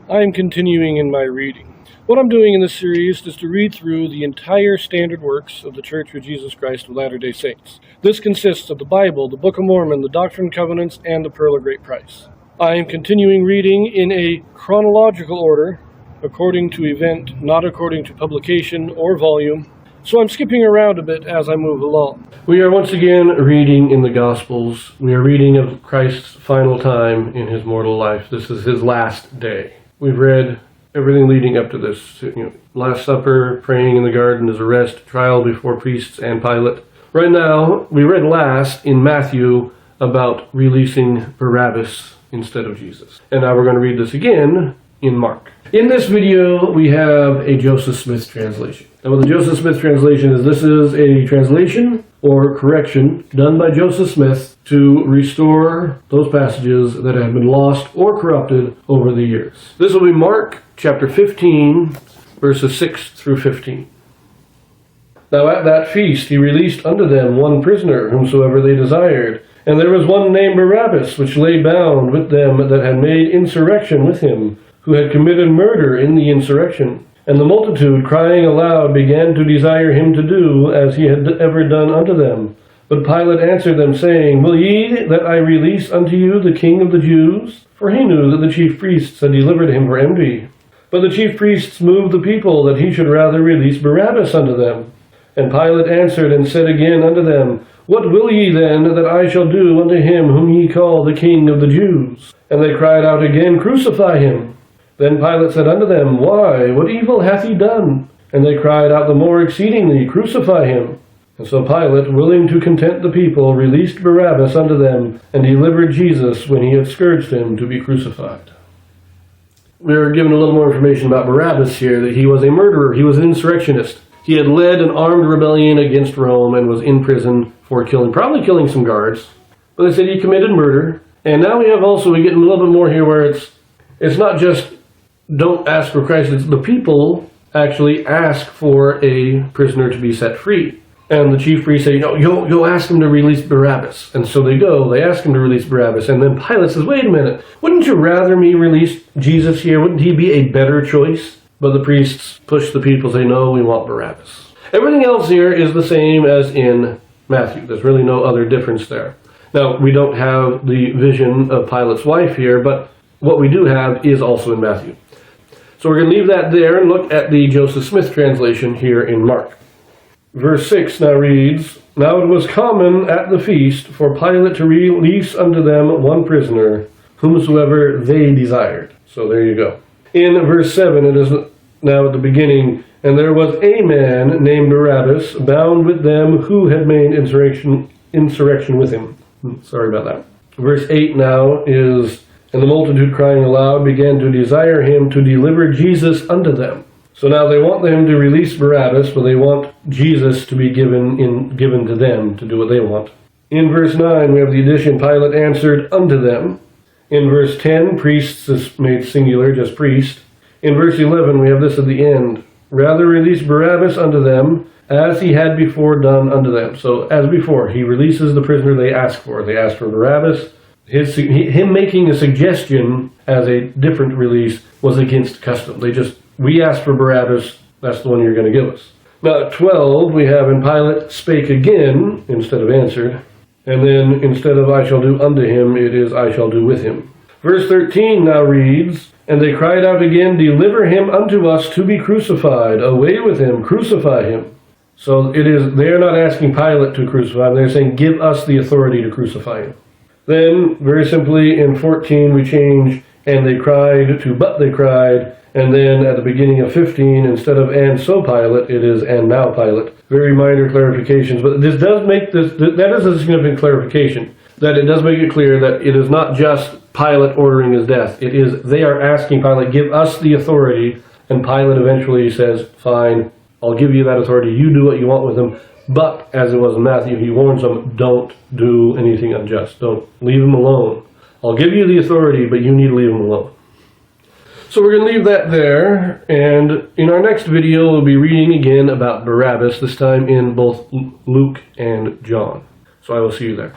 I am continuing in my reading. What I'm doing in this series is to read through the entire standard works of the Church of Jesus Christ of Latter-day Saints. This consists of the Bible, the Book of Mormon, the Doctrine and Covenants, and the Pearl of Great Price. I am continuing reading in a chronological order, according to event, not according to publication or volume. So I'm skipping around a bit as I move along. We are once again reading in the Gospels. We are reading of Christ's final time in his mortal life. This is his last day. We've read everything leading up to this. Last Supper, praying in the garden, his arrest, trial before priests and Pilate. Right now, we read last in Matthew about releasing Barabbas instead of Jesus. And now we're going to read this again in Mark. In this video, we have a Joseph Smith translation. And what the Joseph Smith translation is, this is a translation or correction done by Joseph Smith to restore those passages that have been lost or corrupted over the years. This will be Mark chapter 15, verses 6 through 15. Now at that feast he released unto them one prisoner, whomsoever they desired. And there was one named Barabbas, which lay bound with them that had made insurrection with him, who had committed murder in the insurrection. And the multitude, crying aloud, began to desire him to do as he had ever done unto them. But Pilate answered them, saying, Will ye that I release unto you the King of the Jews? For he knew that the chief priests had delivered him for envy. But the chief priests moved the people that he should rather release Barabbas unto them. And Pilate answered and said again unto them, What will ye then that I shall do unto him whom ye call the King of the Jews? And they cried out again, Crucify him. Then Pilate said unto them, Why, what evil hath he done? And they cried out the more exceedingly, Crucify him. And so Pilate, willing to content the people, released Barabbas unto them, and delivered Jesus, when he had scourged him, to be crucified. We are given a little more information about Barabbas here, that he was a murderer, he was an insurrectionist. He had led an armed rebellion against Rome and was in prison for probably killing some guards. But they said he committed murder. And now we get a little bit more here where it's not just don't ask for Christ, it's the people actually ask for a prisoner to be set free. And the chief priests say, you'll ask him to release Barabbas. And so they ask him to release Barabbas. And then Pilate says, wait a minute, wouldn't you rather me release Jesus here? Wouldn't he be a better choice? But the priests push the people, say, no, we want Barabbas. Everything else here is the same as in Matthew. There's really no other difference there. Now, we don't have the vision of Pilate's wife here, but what we do have is also in Matthew. So we're going to leave that there and look at the Joseph Smith translation here in Mark. Verse 6 now reads, Now it was common at the feast for Pilate to release unto them one prisoner, whomsoever they desired. So there you go. In verse 7, it is now at the beginning, And there was a man named Barabbas, bound with them who had made insurrection with him. Sorry about that. Verse 8 now is, And the multitude crying aloud began to desire him to deliver Jesus unto them. So now they want them to release Barabbas, but they want Jesus to be given to them to do what they want. In verse 9 we have the addition, Pilate answered unto them. In verse 10, priests is made singular, just priest. In verse 11 we have this at the end, Rather release Barabbas unto them, as he had before done unto them. So as before, he releases the prisoner they ask for. They ask for Barabbas. Him making a suggestion as a different release was against custom. We asked for Barabbas, that's the one you're going to give us. Now at 12, we have, And Pilate spake again, instead of answered. And then instead of I shall do unto him, it is I shall do with him. Verse 13 now reads, And they cried out again, Deliver him unto us to be crucified. Away with him, crucify him. So they're not asking Pilate to crucify him, they're saying, Give us the authority to crucify him. Then, very simply, in 14 we change, And they cried to But they cried. And then at the beginning of 15, instead of And so Pilate, it is And now Pilate. Very minor clarifications, but that is a significant clarification, that it does make it clear that it is not just Pilate ordering his death. It is, they are asking Pilate, give us the authority, and Pilate eventually says, fine, I'll give you that authority, you do what you want with him. But, as it was in Matthew, he warns them, don't do anything unjust. Don't leave him alone. I'll give you the authority, but you need to leave him alone. So we're going to leave that there, and in our next video we'll be reading again about Barabbas, this time in both Luke and John. So I will see you there.